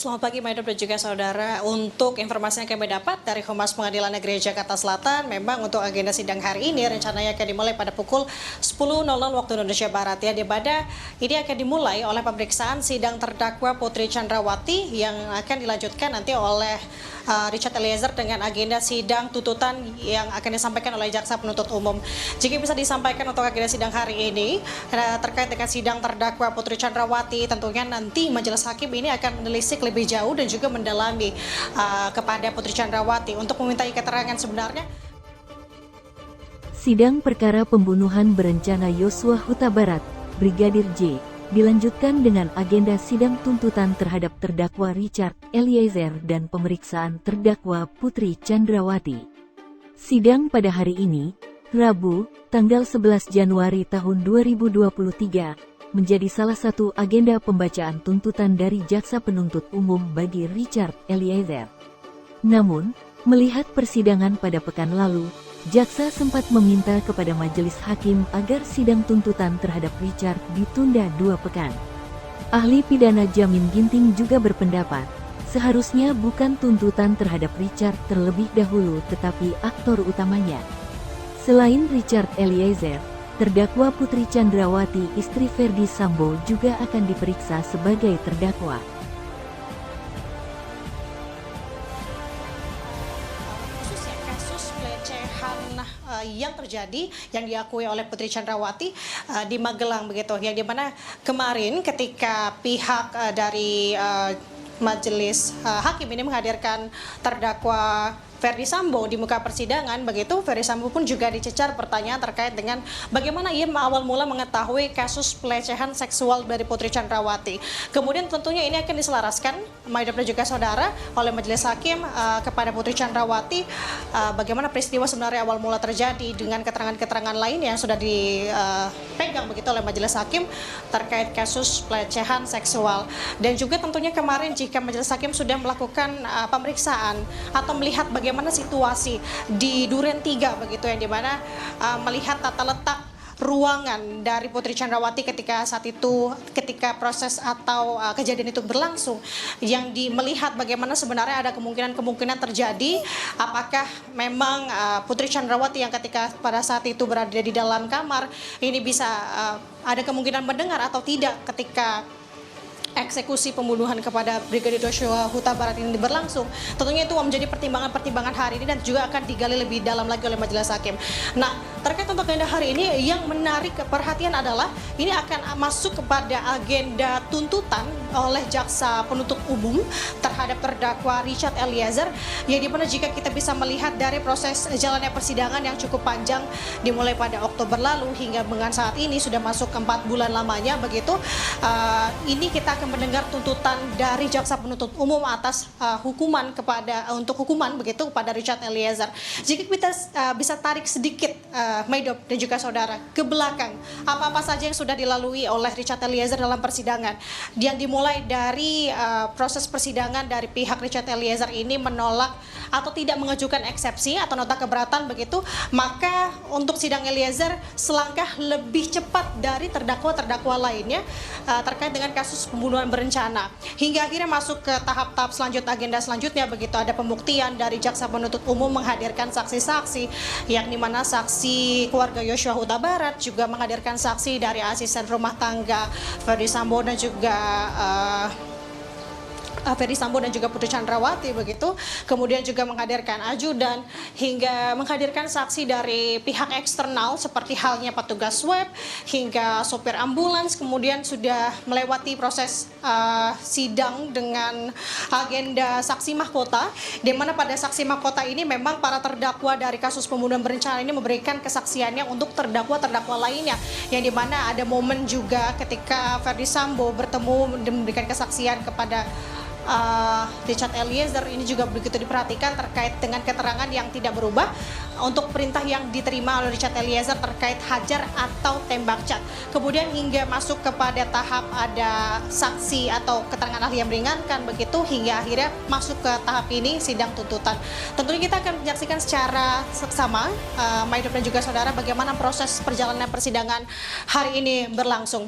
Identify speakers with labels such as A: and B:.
A: Selamat pagi, Maidop dan juga saudara. Untuk informasi yang kami dapat dari Humas Pengadilan Negeri Jakarta Selatan, memang untuk agenda sidang hari ini rencananya akan dimulai pada pukul 10.00 waktu Indonesia Barat. Ya, di mana ini akan dimulai oleh pemeriksaan sidang terdakwa Putri Chandrawati yang akan dilanjutkan nanti oleh Richard Eliezer dengan agenda sidang tuntutan yang akan disampaikan oleh jaksa penuntut umum. Jika bisa disampaikan untuk agenda sidang hari ini terkait dengan sidang terdakwa Putri Chandrawati, tentunya nanti majelis hakim ini akan menelisik lebih jauh dan juga mendalami kepada Putri Chandrawati untuk memintai keterangan sebenarnya.
B: Sidang perkara pembunuhan berencana Yosua Huta Barat, Brigadir J, dilanjutkan dengan agenda sidang tuntutan terhadap terdakwa Richard Eliezer dan pemeriksaan terdakwa Putri Chandrawati. Sidang pada hari ini, Rabu, tanggal 11 Januari tahun 2023, menjadi salah satu agenda pembacaan tuntutan dari jaksa penuntut umum bagi Richard Eliezer. Namun, melihat persidangan pada pekan lalu, jaksa sempat meminta kepada majelis hakim agar sidang tuntutan terhadap Richard ditunda 2 pekan. Ahli pidana Jamin Ginting juga berpendapat, seharusnya bukan tuntutan terhadap Richard terlebih dahulu tetapi aktor utamanya. Selain Richard Eliezer, terdakwa Putri Chandrawati istri Ferdy Sambo juga akan diperiksa sebagai terdakwa.
A: Yang terjadi yang diakui oleh Putri Chandrawati di Magelang begitu, yang dimana kemarin ketika pihak dari majelis hakim ini menghadirkan terdakwa Ferdy Sambo di muka persidangan begitu, Ferdy Sambo pun juga dicecar pertanyaan terkait dengan bagaimana ia awal mula mengetahui kasus pelecehan seksual dari Putri Chandrawati. Kemudian tentunya ini akan diselaraskan, Maidop dan juga saudara, oleh majelis hakim kepada Putri Chandrawati bagaimana peristiwa sebenarnya awal mula terjadi dengan keterangan-keterangan lain yang sudah dipegang begitu oleh majelis hakim terkait kasus pelecehan seksual. Dan juga tentunya kemarin jika majelis hakim sudah melakukan pemeriksaan atau melihat bagaimana situasi di Duren 3 begitu, yang dimana melihat tata letak ruangan dari Putri Chandrawati ketika proses atau kejadian itu berlangsung, yang melihat bagaimana sebenarnya ada kemungkinan terjadi apakah memang Putri Chandrawati yang ketika pada saat itu berada di dalam kamar ini bisa ada kemungkinan mendengar atau tidak ketika eksekusi pembunuhan kepada Brigadir Yosua Huta Barat ini berlangsung. Tentunya itu menjadi pertimbangan hari ini dan juga akan digali lebih dalam lagi oleh majelis hakim. Nah, terkait untuk agenda hari ini yang menarik perhatian adalah ini akan masuk kepada agenda tuntutan oleh jaksa penuntut umum terhadap terdakwa Richard Eliezer, yang dimana jika kita bisa melihat dari proses jalannya persidangan yang cukup panjang dimulai pada Oktober lalu hingga dengan saat ini sudah masuk ke 4 bulan lamanya begitu, ini kita akan mendengar tuntutan dari jaksa penuntut umum atas hukuman begitu kepada Richard Eliezer. Jika kita bisa tarik sedikit Maidop dan juga saudara ke belakang, apa-apa saja yang sudah dilalui oleh Richard Eliezer dalam persidangan, yang dimulai dari proses persidangan dari pihak Richard Eliezer ini menolak atau tidak mengajukan eksepsi atau nota keberatan begitu, maka untuk sidang Eliezer selangkah lebih cepat dari terdakwa-terdakwa lainnya terkait dengan kasus pembunuhan berencana, hingga akhirnya masuk ke tahap-tahap agenda selanjutnya begitu. Ada pembuktian dari jaksa penuntut umum menghadirkan saksi-saksi, yang dimana saksi keluarga Yosua Huta Barat, juga menghadirkan saksi dari asisten rumah tangga Ferdy Sambo dan juga Putri Chandrawati begitu, kemudian juga menghadirkan ajudan hingga menghadirkan saksi dari pihak eksternal seperti halnya petugas swab hingga sopir ambulans, kemudian sudah melewati proses sidang dengan agenda saksi mahkota, di mana pada saksi mahkota ini memang para terdakwa dari kasus pembunuhan berencana ini memberikan kesaksiannya untuk terdakwa-terdakwa lainnya, yang dimana ada momen juga ketika Ferdy Sambo bertemu dan memberikan kesaksian kepada Richard Eliezer. Ini juga begitu diperhatikan terkait dengan keterangan yang tidak berubah untuk perintah yang diterima oleh Richard Eliezer terkait hajar atau tembak cat. Kemudian hingga masuk kepada tahap ada saksi atau keterangan ahli yang meringankan begitu, hingga akhirnya masuk ke tahap ini sidang tuntutan. Tentunya kita akan menyaksikan secara seksama Maidop dan juga saudara bagaimana proses perjalanan persidangan hari ini berlangsung.